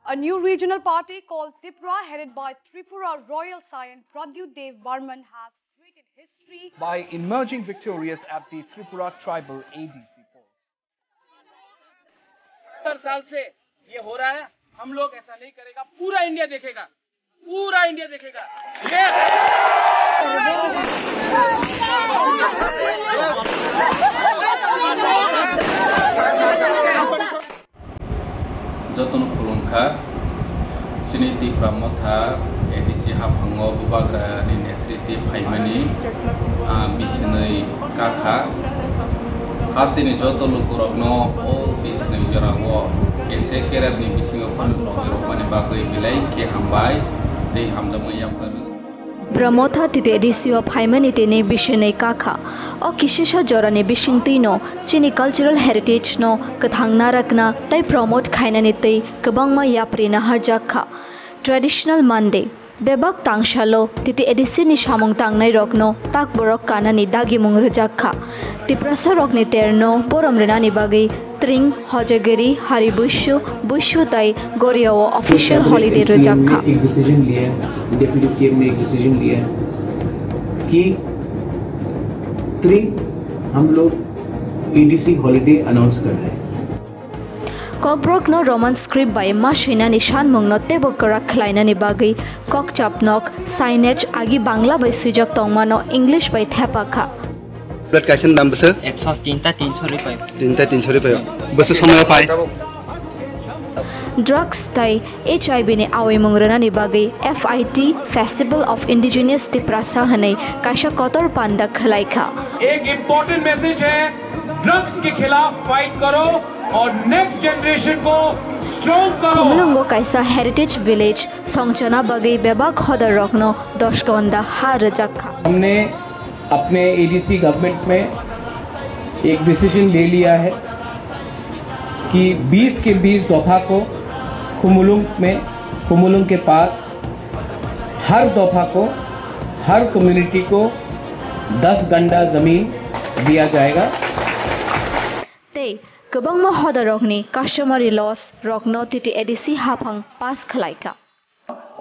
A new regional party called Tripura, headed by Tripura Royal Scion Pradyut Dev Barman, has created history by emerging victorious at the Tripura Tribal ADC polls. 70 साल से ये हो रहा है, हम लोग ऐसा नहीं करेगा, पूरा इंडिया देखेगा, पूरा इंडिया देखेगा। जतन खुलुमखा सिनिति प्रमोथा एडीसी हाफांगो बुबाग्रानि नेतृत्व फाइमानि बिसनै काखा हास्तिनि जत लुकुरकनो ओ बिसनै जरावो एसे केराबनि बिसिङो फानफ्लंगिरकमानि बागै बिलाइ के हामबाय दै हामदमैयाफोर Pramotha titi edisio phaimani tini bishine kakha o kishisha jorani bishingtino chini cultural heritage no kathangna rakna tai promote khainani tei kabangma yaprina harjakha traditional Monday bebak tangshalo titi edisini samung tangnai rokno tak borok kanani dagi mung rejakha tiprasa rokni terno porom renani bagi tring hojagiri haribushu bushu tai goriao official holiday rejakha deputy CM ने एक decision लिया है कि 3 हम लोग EDC holiday announce कर रहे हैं। Kokbrok no Roman script by Mashina Nishan Mungno Tebo Karak Klainani Bagi Kok Chapnok signage Agi Bangla by Swijak Tongmano English by Thepaka. Application number sir 103,305 बस समय पाए Drugs tai HIV ni awi mungrana ni bagi FIT Festival of Indigenous Tiprasa hanai kaisha kotor panda khalaika एक important message है, drugs के खिलाफ fight करो और next generation को स्ट्रॉन्ग करो। Kumulungo kaisa heritage village songchana bagi bebak hodar rokno doshkonda ha rajakha हमने अपने एडीसी गवर्नमेंट में एक डिसीजन ले लिया है कि 20 के 20 दफा को कुमुलुंग के पास हर दफा को हर कम्युनिटी को 10 गंडा जमीन दिया जाएगा। ते kabangma hodar rokni customary laws rokno titi edisi hapang pass khalaika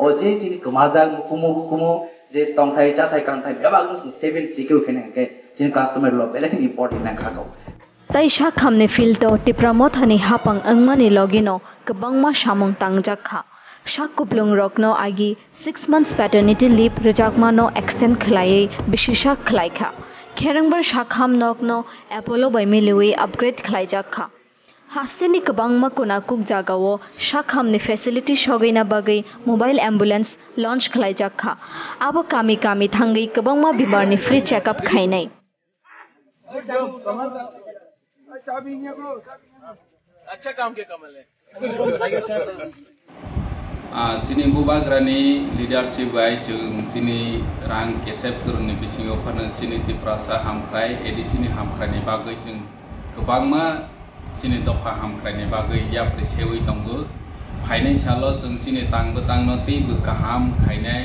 oje jini kumajang kumu je tongthai chathai kangthai bebak nu 7 secure khene ke jin customer law bele important na khako tai shakhamne filto tipramothani hapang angmani logino kabangma samung tangjakha shakuplung rokno agi 6 months paternity leave rejakmano extend khlai bishisha khlaikha kherangbar shakham nokno apollo by milui upgrade khlaijakha hasteni kabangma kunakuk jagao shakhamne facility shogaina bagai mobile ambulance launch khlaijakha abo kami thangai kabangma bimarni free check up khainai अच्छा काम के कमल है। चिनी बुबाग्रानि leadership bye जों चिनी रां केसेप गुरुनि बिसिङाव फानो चिनी तिप्रासा हामख्राय एडीसीनि हामख्रायनि बागै जों गोबांमा चिनी दफा हामख्रायनि बागै याप्रि सेवै दंगो फायनाय साल जों चिनी तांनो तेबो गाहाम खायनाय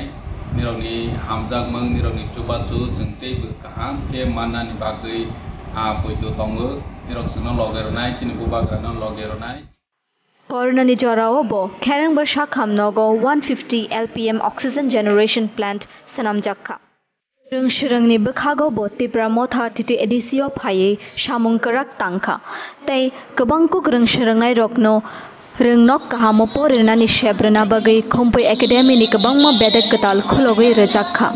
निरौनि हामजागमों निरौनि चुबाचु जों तेबो गाहाम के माननानि बागै बयतो दंगो निरौसनो लगेरनाय चिनी बुबाग्रानो लगेरनाय Coronani Jorao bo Kerangbar Shakham Nogo 150 LPM oxygen generation plant Sanamjakha. Rung Shirangni Bukhago bo Tipramotha titi edisio phaye Shamungkarak Tangka. Tai Kabangkuk Rung Shirangai Rokno Rung Nok Kahamopo Rinani Shebrana Bagai Kompoi Academy ni Kabangma Bedak Katal Khulogoi Rajakha.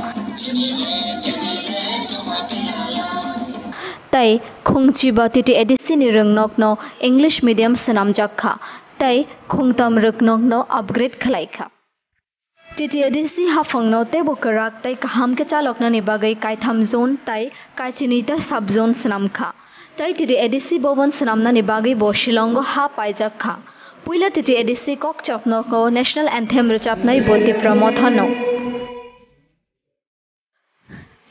Tai Khungchiba titi edisi ni Rung Nokno English medium Sanamjakha. Tai khungtam ruknok no upgrade khalaika titi edisi hafangno te bukarak tai kaham ke chalokna ni bagai kaitham zone tai kaichinita sub zone sanamkha tai titi edisi boban sanamna ni bagai bo shilongo ha paijakha puila titi edisi kok chapno ko national anthem rachapnai bolti pramothano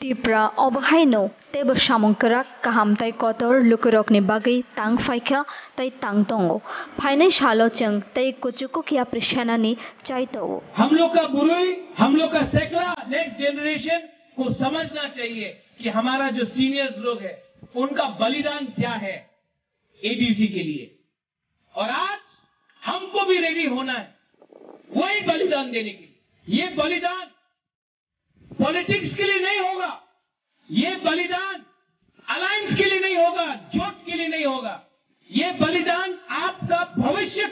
Tipra obhaino tebo shamungkarak kaham tai kotor lukurok ni bagai tang faikha tai tang tongo phainai shalo chang tai kuchuku kya prishana ni chaito हम लोग का बुराई, हम लोग का सेकला next generation को समझना चाहिए कि हमारा जो सीनियर्स लोग हैं उनका बलिदान क्या है एडीसी के लिए और आज हमको भी रेडी होना है वही बलिदान देने के लिए। ये बलिदान पॉलिटिक्स के लिए नहीं होगा, ये बलिदान अलायंस के लिए नहीं होगा, जोट के लिए नहीं होगा, ये बलिदान आपका भविष्य